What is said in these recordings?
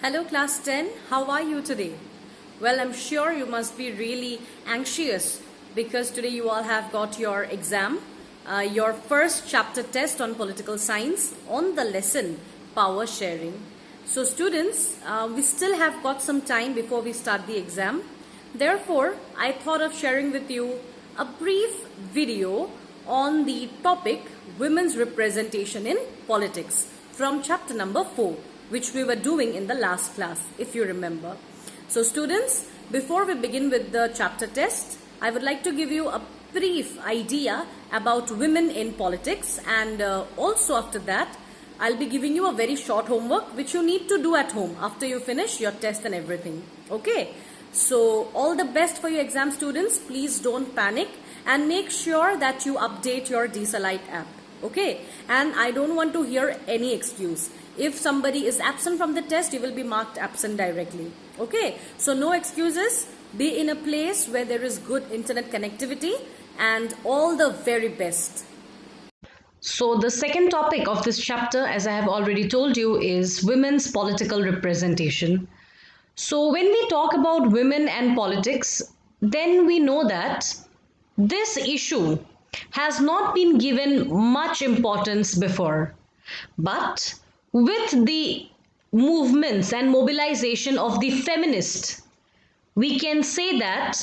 Hello class 10, how are you today? Well, I'm sure you must be really anxious because today you all have got your exam, your first chapter test on political science on the lesson power sharing. So students, we still have got some time before we start the exam. Therefore, I thought of sharing with you a brief video on the topic women's representation in politics from chapter number 4, which we were doing in the last class, if you remember. So students, before we begin with the chapter test, I would like to give you a brief idea about women in politics, and also after that, I'll be giving you a very short homework which you need to do at home after you finish your test and everything. Okay? So all the best for your exam, students. Please don't panic and make sure that you update your DSLite app. Okay? And I don't want to hear any excuse. If somebody is absent from the test, you will be marked absent directly. Okay? So no excuses. Be in a place where there is good internet connectivity, and all the very best. So the second topic of this chapter, as I have already told you, is women's political representation. So when we talk about women and politics, then we know that this issue has not been given much importance before. But with the movements and mobilization of the feminists, we can say that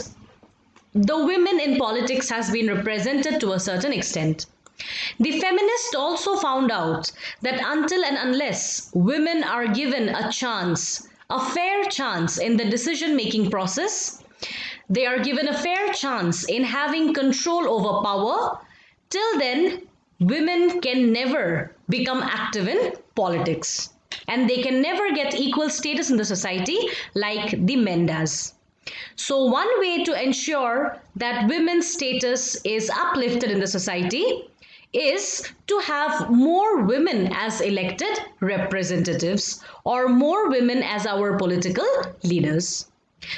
the women in politics has been represented to a certain extent. The feminists also found out that until and unless women are given a chance, a fair chance in the decision-making process, they are given a fair chance in having control over power, till then women can never become active in politics, and they can never get equal status in the society like the men does. So one way to ensure that women's status is uplifted in the society is to have more women as elected representatives or more women as our political leaders.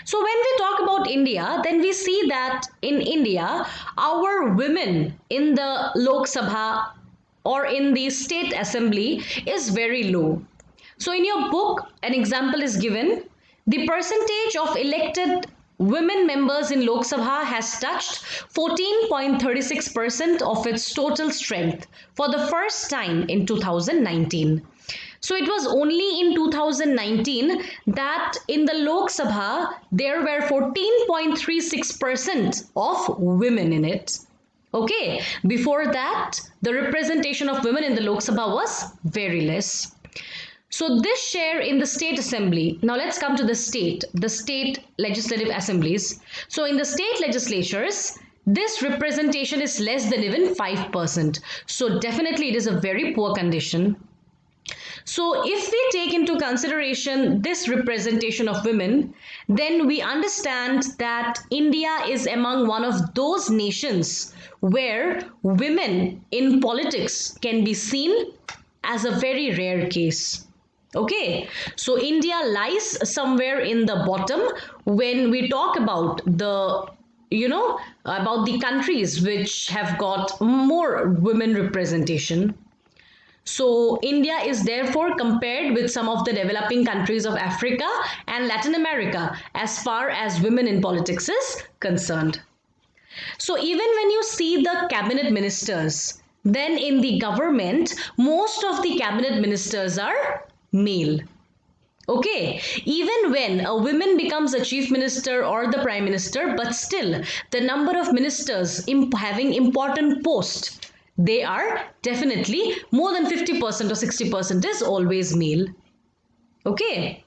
So when we talk about India, then we see that in India, our women in the Lok Sabha or in the state assembly is very low. So in your book, an example is given. The percentage of elected women members in Lok Sabha has touched 14.36% of its total strength for the first time in 2019. So it was only in 2019 that in the Lok Sabha there were 14.36% of women in it. Okay, before that the representation of women in the Lok Sabha was very less. So this share in the state assembly, now let's come to the state legislative assemblies. So in the state legislatures, this representation is less than even 5%. So definitely it is a very poor condition. So if we take into consideration this representation of women, then we understand that India is among one of those nations where women in politics can be seen as a very rare case. Okay, so India lies somewhere in the bottom when we talk about the countries which have got more women representation. So India is therefore compared with some of the developing countries of Africa and Latin America as far as women in politics is concerned. So even when you see the cabinet ministers, then in the government, most of the cabinet ministers are male. Okay, even when a woman becomes a chief minister or the prime minister, but still the number of ministers having important posts, they are definitely more than 50% or 60% is always male. Okay,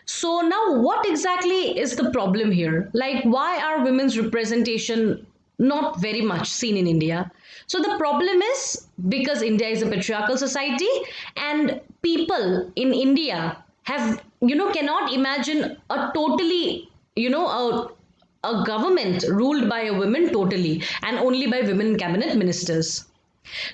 so now what exactly is the problem here? Like, why are women's representation not very much seen in India? So the problem is because India is a patriarchal society, and people in India have, cannot imagine a totally, a government ruled by a woman totally and only by women cabinet ministers.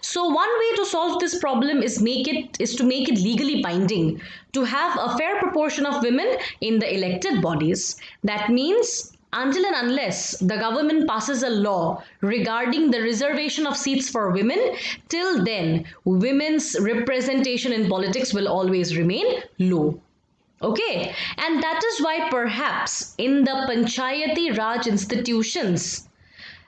So one way to solve this problem is to make it legally binding, to have a fair proportion of women in the elected bodies. That means until and unless the government passes a law regarding the reservation of seats for women, till then women's representation in politics will always remain low. Okay, and that is why perhaps in the Panchayati Raj institutions,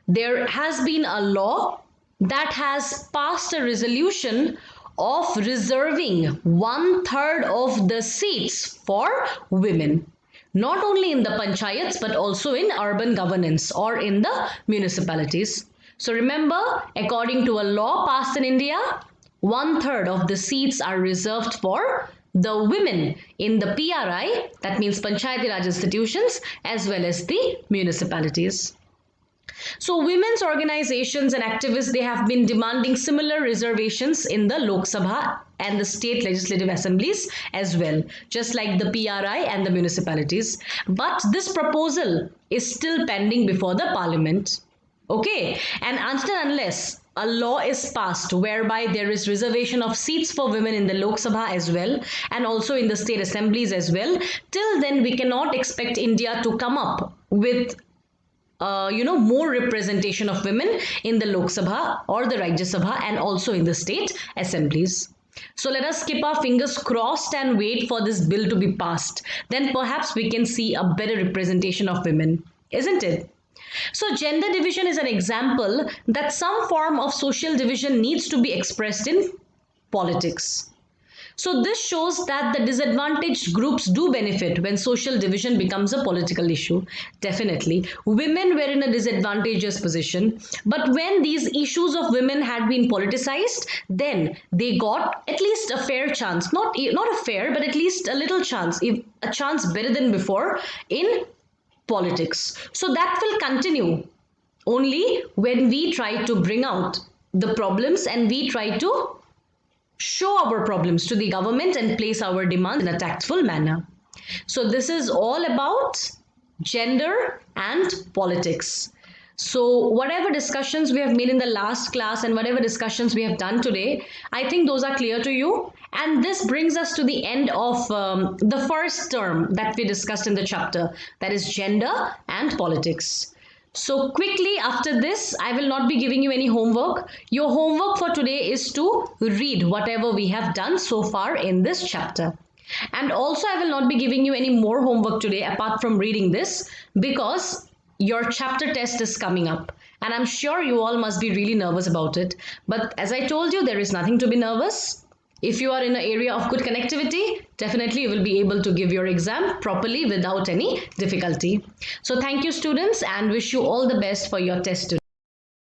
there has been a law that has passed a resolution of reserving one third of the seats for women. Not only in the panchayats but also in urban governance or in the municipalities. So remember, according to a law passed in India, one third of the seats are reserved for the women in the PRI, that means Panchayati Raj institutions, as well as the municipalities. So women's organizations and activists, they have been demanding similar reservations in the Lok Sabha and the state legislative assemblies as well, just like the PRI and the municipalities. But this proposal is still pending before the parliament. Okay, and until and unless a law is passed whereby there is reservation of seats for women in the Lok Sabha as well and also in the state assemblies as well, till then we cannot expect India to come up with more representation of women in the Lok Sabha or the Rajya Sabha and also in the state assemblies. So let us keep our fingers crossed and wait for this bill to be passed. Then perhaps we can see a better representation of women, isn't it? So gender division is an example that some form of social division needs to be expressed in politics. So this shows that the disadvantaged groups do benefit when social division becomes a political issue. Definitely. Women were in a disadvantageous position, but when these issues of women had been politicized, then they got at least a fair chance. Not a fair, but at least a little chance, a chance better than before in politics. So that will continue only when we try to bring out the problems and we try to show our problems to the government and place our demands in a tactful manner. So this is all about gender and politics. So whatever discussions we have made in the last class and whatever discussions we have done today, I think those are clear to you. And this brings us to the end of the first term that we discussed in the chapter, that is gender and politics. So quickly after this, I will not be giving you any homework. Your homework for today is to read whatever we have done so far in this chapter. And also I will not be giving you any more homework today apart from reading this, because your chapter test is coming up. And I'm sure you all must be really nervous about it. But as I told you, there is nothing to be nervous. If you are in an area of good connectivity, definitely you will be able to give your exam properly without any difficulty. So thank you students and wish you all the best for your test today.